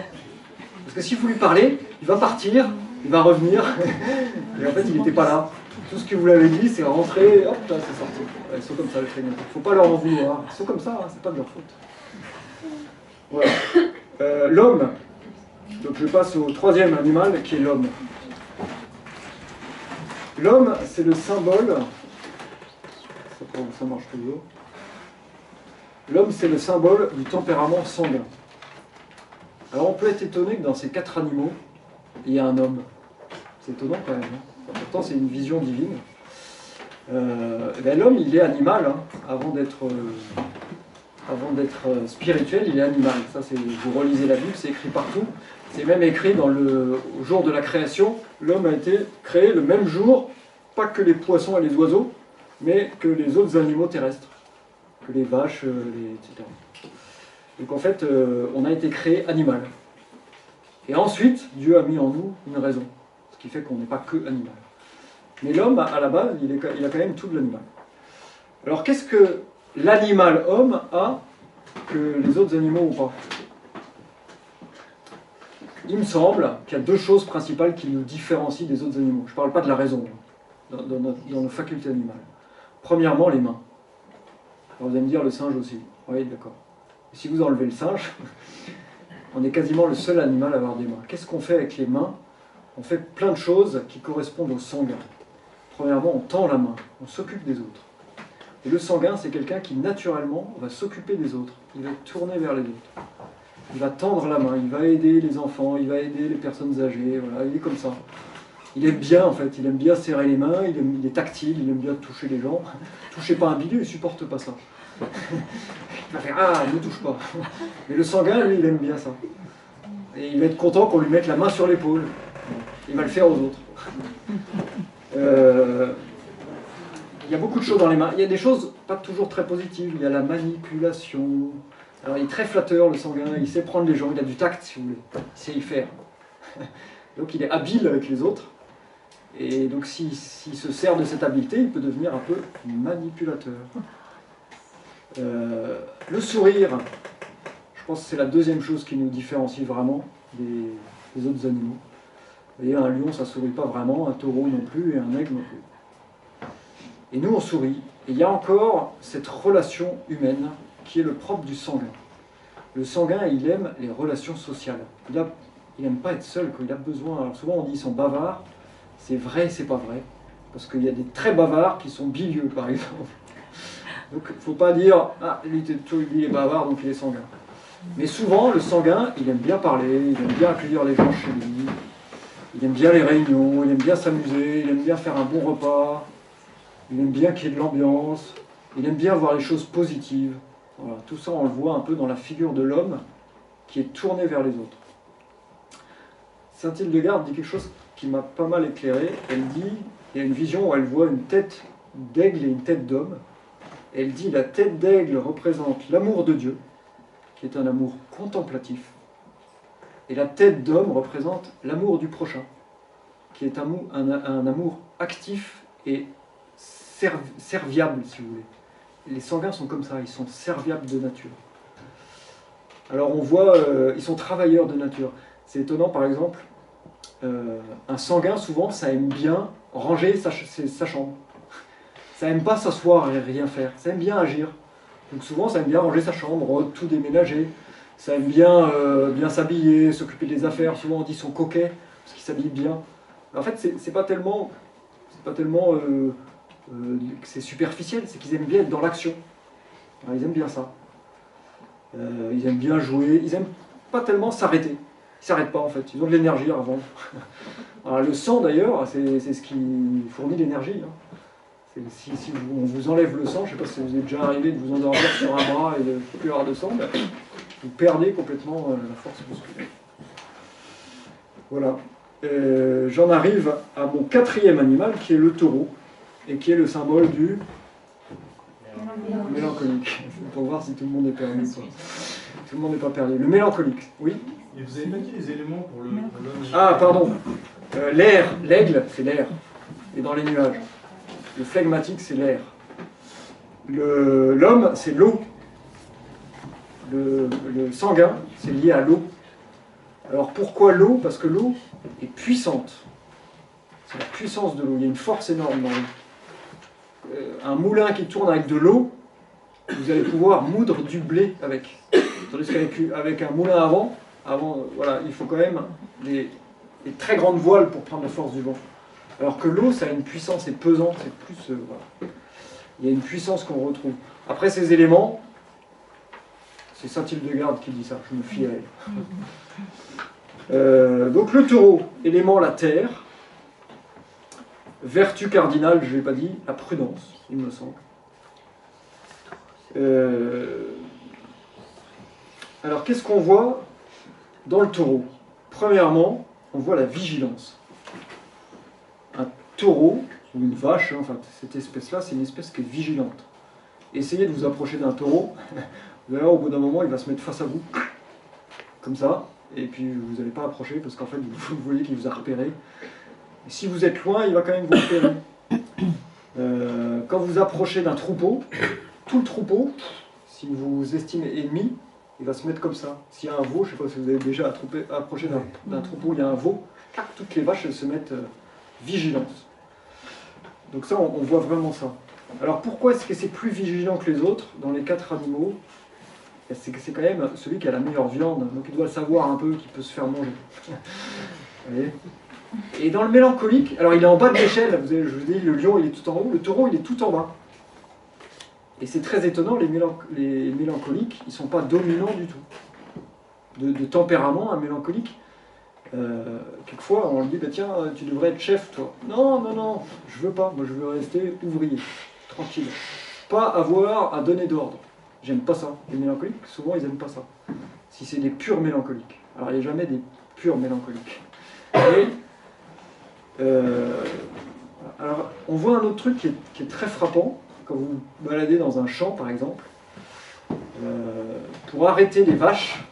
Parce que si vous lui parlez, il va partir, il va revenir, et en fait, il n'était pas là. Tout ce que vous l'avez dit, c'est rentrer, hop, là, c'est sorti. Ils sont comme ça, les flegmatiques. Il ne faut pas leur en vouloir. Ils sont comme ça, hein, c'est pas de leur faute. Voilà. L'homme. Donc je passe au troisième animal, qui est l'homme. L'homme, c'est le symbole... Ça marche toujours. L'homme, c'est le symbole du tempérament sanguin. Alors on peut être étonné que dans ces 4 animaux, il y a un homme. C'est étonnant quand même. Hein. Pourtant, c'est une vision divine. L'homme, il est animal. Hein. Avant d'être spirituel, il est animal. Ça, vous relisez la Bible, c'est écrit partout. C'est même écrit au jour de la création. L'homme a été créé le même jour, pas que les poissons et les oiseaux, mais que les autres animaux terrestres, que les vaches, etc. Donc en fait, on a été créé animal. Et ensuite, Dieu a mis en nous une raison, ce qui fait qu'on n'est pas que animal. Mais l'homme, à la base, il a quand même tout de l'animal. Alors qu'est-ce que l'animal homme a que les autres animaux n'ont pas? Il me semble qu'il y a 2 choses principales qui nous différencient des autres animaux. Je ne parle pas de la raison, dans nos facultés animales. Premièrement, les mains. Alors vous allez me dire, le singe aussi. Oui, d'accord. Si vous enlevez le singe, on est quasiment le seul animal à avoir des mains. Qu'est-ce qu'on fait avec les mains? On fait plein de choses qui correspondent au sanguin. Premièrement, on tend la main, on s'occupe des autres. Et le sanguin, c'est quelqu'un qui, naturellement, va s'occuper des autres. Il va tourner vers les autres. Il va tendre la main, il va aider les enfants, il va aider les personnes âgées, voilà, il est comme ça. Il aime bien, en fait, il aime bien serrer les mains, il est tactile, il aime bien toucher les gens. Touchez pas un bidule, il ne supporte pas ça. Il va faire « Ah, ne touche pas ». Mais le sanguin, lui, il aime bien ça. Et il va être content qu'on lui mette la main sur l'épaule. Il va le faire aux autres. Il y a beaucoup de choses dans les mains. Il y a des choses pas toujours très positives. Il y a la manipulation. Alors il est très flatteur, le sanguin. Il sait prendre les gens. Il a du tact, si vous voulez. Il sait y faire. Donc il est habile avec les autres. Et donc s'il se sert de cette habileté, il peut devenir un peu manipulateur. Le sourire, je pense que c'est la deuxième chose qui nous différencie vraiment des autres animaux. Vous voyez, un lion, ça ne sourit pas vraiment, un taureau non plus, et un aigle non plus. Et nous, on sourit. Et il y a encore cette relation humaine qui est le propre du sanguin. Le sanguin, il aime les relations sociales. Il n'aime pas être seul, quand il a besoin. Alors souvent, on dit qu'ils sont bavards. C'est vrai et c'est pas vrai. Parce qu'il y a des très bavards qui sont bilieux, par exemple. Donc il ne faut pas dire « Ah, lui, il est bavard, donc il est sanguin ». Mais souvent, le sanguin, il aime bien parler, il aime bien accueillir les gens chez lui, il aime bien les réunions, il aime bien s'amuser, il aime bien faire un bon repas, il aime bien qu'il y ait de l'ambiance, il aime bien voir les choses positives. Voilà, tout ça, on le voit un peu dans la figure de l'homme qui est tourné vers les autres. Saint-Hildegarde dit quelque chose qui m'a pas mal éclairé. Elle dit, il y a une vision où elle voit une tête d'aigle et une tête d'homme. Elle dit la tête d'aigle représente l'amour de Dieu, qui est un amour contemplatif, et la tête d'homme représente l'amour du prochain, qui est un amour actif et serviable, si vous voulez. Les sanguins sont comme ça, ils sont serviables de nature. Alors on voit, ils sont travailleurs de nature. C'est étonnant, par exemple, un sanguin, souvent, ça aime bien ranger sa chambre. Ça aime pas s'asseoir et rien faire, ça aime bien agir. Donc souvent, ça aime bien ranger sa chambre, tout déménager. Ça aime bien, bien s'habiller, s'occuper des affaires. Souvent, on dit qu'ils sont coquets, parce qu'ils s'habillent bien. Mais en fait, c'est pas tellement que c'est superficiel, c'est qu'ils aiment bien être dans l'action. Ils aiment bien ça. Ils aiment bien jouer, ils aiment pas tellement s'arrêter. Ils s'arrêtent pas en fait, ils ont de l'énergie à revendre. Alors, le sang d'ailleurs, c'est ce qui fournit l'énergie. Hein. Si on vous enlève le sang, je ne sais pas si vous êtes déjà arrivé de vous endormir sur un bras et de ne plus avoir de sang, vous perdez complètement la force musculaire. Voilà. J'en arrive à mon quatrième animal, qui est le taureau, et qui est le symbole du mélancolique. Pour voir si tout le monde est perdu. Quoi. Tout le monde n'est pas perdu. Le mélancolique, oui. Et vous avez pas dit les éléments pour l'homme? Ah, pardon. L'air, l'aigle, c'est l'air. Et dans les nuages. Le phlegmatique, c'est l'air. L'homme, c'est l'eau. Le sanguin, c'est lié à l'eau. Alors pourquoi l'eau? Parce que l'eau est puissante. C'est la puissance de l'eau. Il y a une force énorme dans l'eau. Un moulin qui tourne avec de l'eau, vous allez pouvoir moudre du blé avec. Tandis qu'avec un moulin avant voilà, il faut quand même des très grandes voiles pour prendre la force du vent. Alors que l'eau, ça a une puissance, c'est pesant, c'est plus... voilà. Il y a une puissance qu'on retrouve. Après ces éléments, c'est Saint-Hildegarde qui dit ça, je me fie à elle. Donc le taureau, élément la terre. Vertu cardinale, je ne l'ai pas dit, la prudence, il me semble. Alors qu'est-ce qu'on voit dans le taureau? Premièrement, on voit la vigilance. Un taureau, ou une vache, enfin cette espèce-là, c'est une espèce qui est vigilante. Essayez de vous approcher d'un taureau, vous allez voir, au bout d'un moment, il va se mettre face à vous, comme ça, et puis vous n'allez pas approcher, parce qu'en fait, vous voyez qu'il vous a repéré. Et si vous êtes loin, il va quand même vous repérer. Quand vous approchez d'un troupeau, tout le troupeau, si vous estimez ennemi, il va se mettre comme ça. S'il y a un veau, je ne sais pas si vous avez déjà approché d'un troupeau, il y a un veau, toutes les vaches elles se mettent vigilance. Donc ça, on voit vraiment ça. Alors pourquoi est-ce que c'est plus vigilant que les autres dans les 4 animaux? C'est que c'est quand même celui qui a la meilleure viande, donc il doit le savoir un peu qu'il peut se faire manger. Vous voyez? Et dans le mélancolique, alors il est en bas de l'échelle, je vous ai dit, le lion il est tout en haut, le taureau il est tout en bas. Et c'est très étonnant, les mélancoliques, ils ne sont pas dominants du tout. De tempérament, un mélancolique, quelquefois on lui dit, bah, tiens, tu devrais être chef, toi. Non, non, non, je veux pas, moi je veux rester ouvrier, tranquille. Pas avoir à donner d'ordre. J'aime pas ça. Les mélancoliques, souvent ils n'aiment pas ça. Si c'est des purs mélancoliques. Alors il n'y a jamais des purs mélancoliques. Et, alors on voit un autre truc qui est très frappant. Quand vous vous baladez dans un champ, par exemple, pour arrêter les vaches,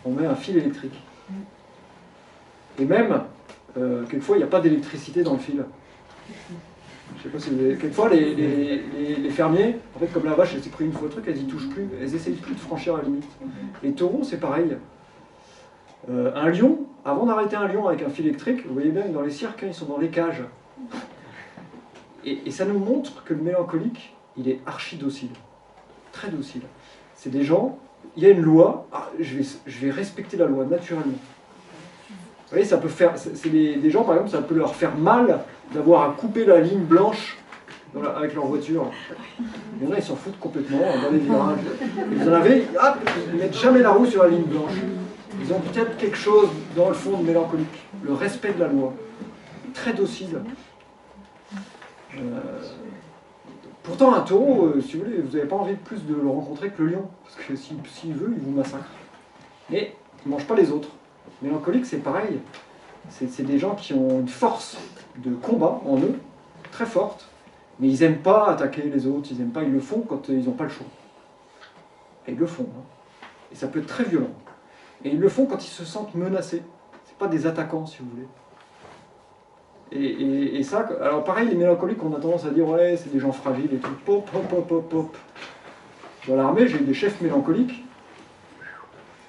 on met un fil électrique. Et même, quelquefois, il n'y a pas d'électricité dans le fil. Je sais pas si vous avez... Quelquefois, les fermiers, en fait, comme la vache, elle s'est pris une fois le truc, elles n'y touchent plus, elles essayent plus de franchir la limite. Les taureaux, c'est pareil. Un lion, avant d'arrêter un lion avec un fil électrique, vous voyez bien que dans les cirques, ils sont dans les cages. Et ça nous montre que le mélancolique, il est archi docile, très docile. C'est des gens, il y a une loi, je vais respecter la loi naturellement. Vous voyez, ça peut faire, c'est des gens par exemple, ça peut leur faire mal d'avoir à couper la ligne blanche avec leur voiture. Il y en a, ils s'en foutent complètement dans les virages. Et vous en avez, hop, ils ne mettent jamais la roue sur la ligne blanche. Ils ont peut-être quelque chose dans le fond de mélancolique, le respect de la loi, très docile. Pourtant, un taureau, si vous voulez, vous n'avez pas envie de plus de le rencontrer que le lion, parce que s'il veut, il vous massacre. Mais il ne mange pas les autres. Mélancolique, c'est pareil. C'est des gens qui ont une force de combat en eux, très forte, mais ils n'aiment pas attaquer les autres, ils n'aiment pas, ils le font quand ils n'ont pas le choix. Et ils le font. Hein. Et ça peut être très violent. Et ils le font quand ils se sentent menacés. C'est pas des attaquants, si vous voulez. Et ça, alors pareil, les mélancoliques, on a tendance à dire ouais, c'est des gens fragiles et tout. Pop, pop, pop, pop, pop. Dans l'armée, j'ai eu des chefs mélancoliques.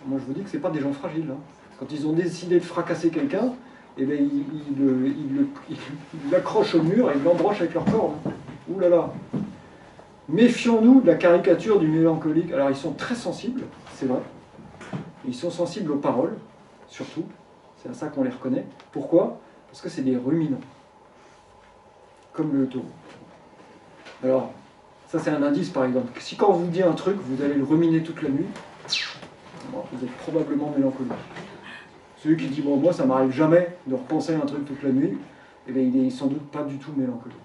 Moi, je vous dis que c'est pas des gens fragiles. Hein. Quand ils ont décidé de fracasser quelqu'un, eh ben, ils l'accrochent au mur et ils l'embrochent avec leur corps. Hein. Ouh là là. Méfions-nous de la caricature du mélancolique. Alors, ils sont très sensibles, c'est vrai. Ils sont sensibles aux paroles, surtout. C'est à ça qu'on les reconnaît. Pourquoi ? Parce que c'est des ruminants, comme le taureau. Alors, ça c'est un indice par exemple. Si quand on vous dit un truc, vous allez le ruminer toute la nuit, vous êtes probablement mélancolique. Celui qui dit, bon, moi ça m'arrive jamais de repenser à un truc toute la nuit, eh bien, il est sans doute pas du tout mélancolique.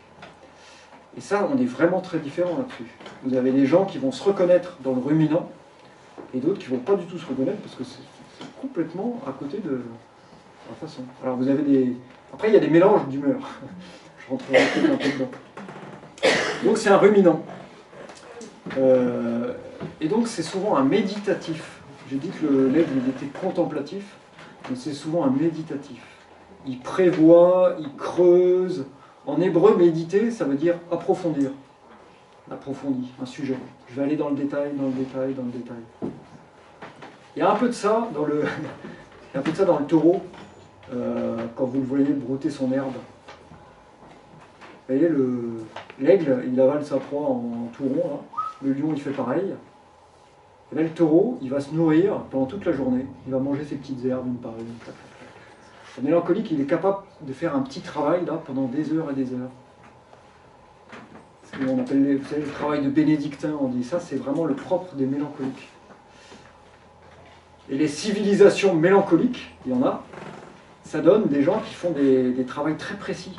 Et ça, on est vraiment très différents là-dessus. Vous avez des gens qui vont se reconnaître dans le ruminant, et d'autres qui ne vont pas du tout se reconnaître, parce que c'est complètement à côté de la façon. Alors vous avez des... Après, il y a des mélanges d'humeur. Je rentrerai peut-être un peu dedans. Donc c'est un ruminant. Et donc c'est souvent un méditatif. J'ai dit que l'aigle il était contemplatif, mais c'est souvent un méditatif. Il prévoit, il creuse. En hébreu, méditer, ça veut dire approfondir. Approfondir un sujet. Je vais aller dans le détail, dans le détail, dans le détail. Il y a un peu de ça dans le, il y a un peu de ça dans le taureau, quand vous le voyez brouter son herbe. Vous voyez, l'aigle, il avale sa proie en tout rond, là. Le lion, il fait pareil. Et là, le taureau, il va se nourrir pendant toute la journée. Il va manger ses petites herbes, une par une. Le mélancolique, il est capable de faire un petit travail, là, pendant des heures et des heures. Ce qu'on appelle, vous savez, le travail de bénédictin, on dit ça, c'est vraiment le propre des mélancoliques. Et les civilisations mélancoliques, il y en a, ça donne des gens qui font des travails très précis.